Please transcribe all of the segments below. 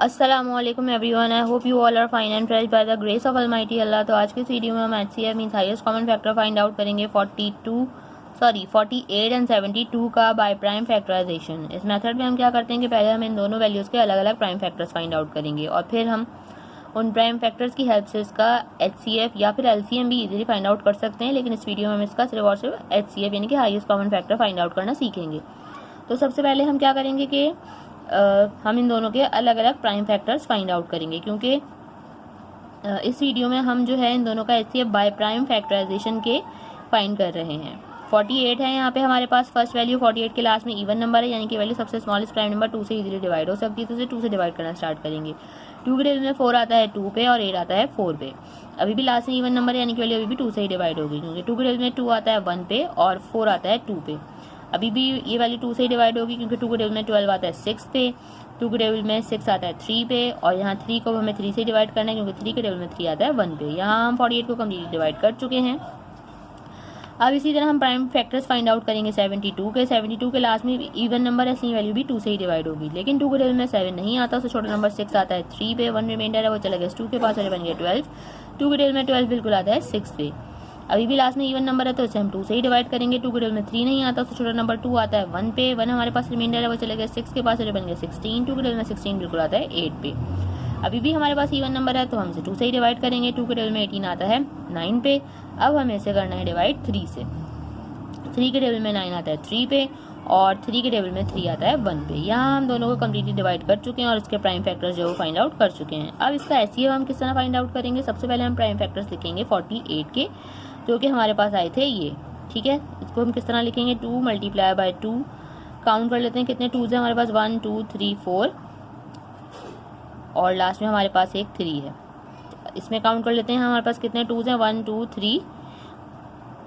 अस्सलामुअलैकुम everyone, I hope you all are fine and fresh by the grace of almighty Allah. तो आज की इस वीडियो में हम HCF means highest common factor find out करेंगे 48 एंड 72 का बाय प्राइम फैक्टराइजेशन। इस मेथड में हम क्या करते हैं कि पहले हम इन दोनों वैल्यूज़ के अलग अलग प्राइम फैक्टर्स फाइंड आउट करेंगे और फिर हम उन प्राइम फैक्टर्स की हेल्प से इसका HCF या फिर LCM भी इजीली फाइंड आउट कर सकते हैं, लेकिन इस वीडियो में हम इसका सिर्फ और सिर्फ HCF यानी कि highest common factor find out करना सीखेंगे। तो सबसे पहले हम क्या करेंगे कि हम इन दोनों के अलग अलग प्राइम फैक्टर्स फाइंड आउट करेंगे, क्योंकि इस वीडियो में हम जो है इन दोनों का HCF बाय प्राइम फैक्टराइजेशन के फाइंड कर रहे हैं। 48 है यहाँ पे हमारे पास फर्स्ट वैल्यू, 48 के लास्ट में इवन नंबर है यानी कि वैल्यू सबसे स्मॉलेस्ट प्राइम नंबर 2 से इजीली डिवाइड हो सकती है, तो उसे 2 से डिवाइड करना स्टार्ट करेंगे। 2 के टेबल में 4 आता है 2 पे और 8 आता है 4 पे। अभी भी लास्ट में इवन नंबर है यानी कि वैल्यू अभी भी 2 से ही डिवाइड होगी, क्योंकि 2 के टेबल में 2 आता है 1 पे और 4 आता है 2 पे। अभी भी ये वैल्यू 2 से ही डिवाइड होगी, क्योंकि 2 के टेबल में 12 आता है 6 पे, 2 के टेबल में 6 आता है 3 पे और यहाँ 3 को हमें 3 से डिवाइड करना है, क्योंकि 3 के टेबल में 3 आता है 1 पे। यहाँ हम 48 को कम्प्लीटली डिवाइड कर चुके हैं। अब इसी तरह हम प्राइम फैक्टर्स फाइंड आउट करेंगे 72 के लास्ट में इवन नंबर है, इसलिए वैल्यू भी 2 से ही डिवाइड होगी। लेकिन 2 के टेबल में 7 नहीं आता, तो छोटा नंबर 6 आता है 3 पे, 1 रिमाइंडर है वो चला गया 2 के पास और बन गया 12। 2 के टेबल में 12 बिल्कुल आता है 6 पे। अभी भी लास्ट में इवन नंबर है तो इसे हम 2 से ही डिवाइड करेंगे। 2 के टेबल में 3 नहीं आता, तो छोटा नंबर 2 आता है 1 पे, 1 हमारे पास रिमाइंडर है वो चले गया 6 के पास और बन गया 16। 2 के टेबल में 16 बिल्कुल आता है 8 पे। अभी भी हमारे पास इवन नंबर है तो हम इसे 2 से ही डिवाइड करेंगे। 2 के टेबल में 18 आता है 9 पे। अब हमें इसे करना है डिवाइड 3 से। 3 के टेबल में 9 आता है 3 पे और 3 के टेबल में 3 आता है 1 पे। यहाँ हम दोनों को कम्प्लीटली डिवाइड कर चुके हैं और इसके प्राइम फैक्टर्स जो फाइंड आउट कर चुके हैं। अब इसका HCF हम किस तरह फाइंड आउट करेंगे? सबसे पहले हम प्राइम फैक्टर्स लिखेंगे 48 के, जो कि हमारे पास आए थे ये, ठीक है। इसको हम किस तरह लिखेंगे? 2 मल्टीप्लाई बाय 2। काउंट कर लेते हैं कितने 2s हैं हमारे पास, 1 2 3 4 और लास्ट में हमारे पास एक 3 है। इसमें काउंट कर लेते हैं हमारे पास कितने 2s हैं, 1 2 3।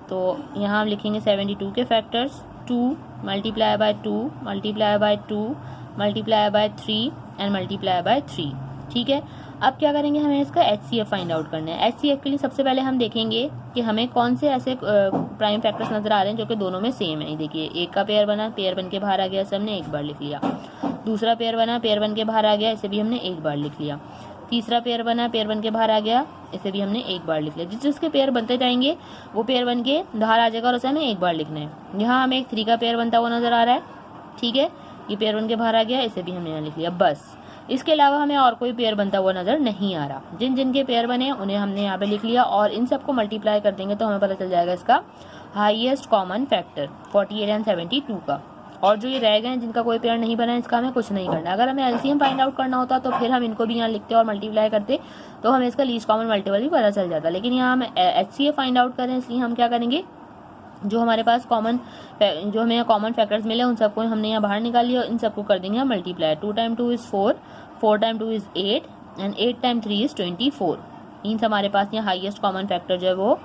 तो यहाँ हम लिखेंगे 72 के factors, 2 multiply by 2 multiply by 2 multiply by 3 and multiply by 3, ठीक है। अब क्या करेंगे, हमें इसका HCF फाइंड आउट करना है। HCF के लिए सबसे पहले हम देखेंगे कि हमें कौन से ऐसे प्राइम फैक्टर्स नजर आ रहे हैं जो कि दोनों में सेम है। देखिए, एक का पेयर बना, पेयर बन के बाहर आ गया, इसे हमने एक बार लिख लिया। दूसरा पेयर बना, पेयर बन के बाहर आ गया, इसे भी हमने एक बार लिख लिया। तीसरा पेयर बना, पेयर बन के बाहर आ गया, इसे भी हमने एक बार लिख लिया। जिसके पेयर बनते जाएंगे वो पेयर बन के बाहर आ जाएगा और उसे हमें एक बार लिखना है। यहाँ हमें एक 3 का पेयर बनता हुआ नजर आ रहा है, ठीक है। ये पेयर बन के बाहर आ गया, इसे भी हमने यहाँ लिख लिया, बस। इसके अलावा हमें और कोई पेयर बनता हुआ नजर नहीं आ रहा। जिन जिनके पेयर बने उन्हें हमने यहाँ पे लिख लिया और इन सबको मल्टीप्लाई कर देंगे तो हमें पता चल जाएगा इसका हाईएस्ट कॉमन फैक्टर 48 एंड 72 का। और जो ये रह गए हैं जिनका कोई पेयर नहीं बना है, इसका हमें कुछ नहीं करना। अगर हमें LCM फाइंड आउट करना होता तो फिर हम इनको भी यहाँ लिखते और मल्टीप्लाई करते, तो हमें इसका लीस्ट कॉमन मल्टीपल भी पता चल जाता। लेकिन यहाँ हम HCF फाइंड आउट करें, इसलिए हम क्या करेंगे, जो हमारे पास जो हमें यहाँ कॉमन फैक्टर्स मिले उन सबको हमने यहाँ बाहर निकाल लिया और इन सबको कर देंगे हम multiply. 2 time 2 is 4, 4 time 2 is 8 and 8 time 3 is 24। Means हमारे पास यहाँ हाईएस्ट कॉमन फैक्टर जो है वो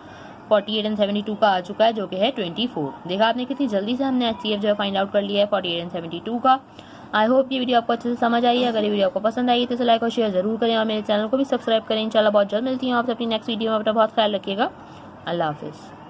48 एंड 72 का आ चुका है, जो कि है 24। देखा आपने कितनी जल्दी से हमने HCF जो है फाइंड आउट कर लिया है 48 एंड 72 का। आई होप ये वीडियो आपको अच्छे से समझ आई है। अगर ये वीडियो आपको पसंद आई तो लाइक और शेयर जरूर करें और मेरे चैनल को भी सब्सक्राइब करें। इंशाल्लाह बहुत जल्द मिलती हूँ आप अपनी नेक्स्ट वीडियो में। अपना बहुत ख्याल रखिएगा। अल्लाह हाफिज़।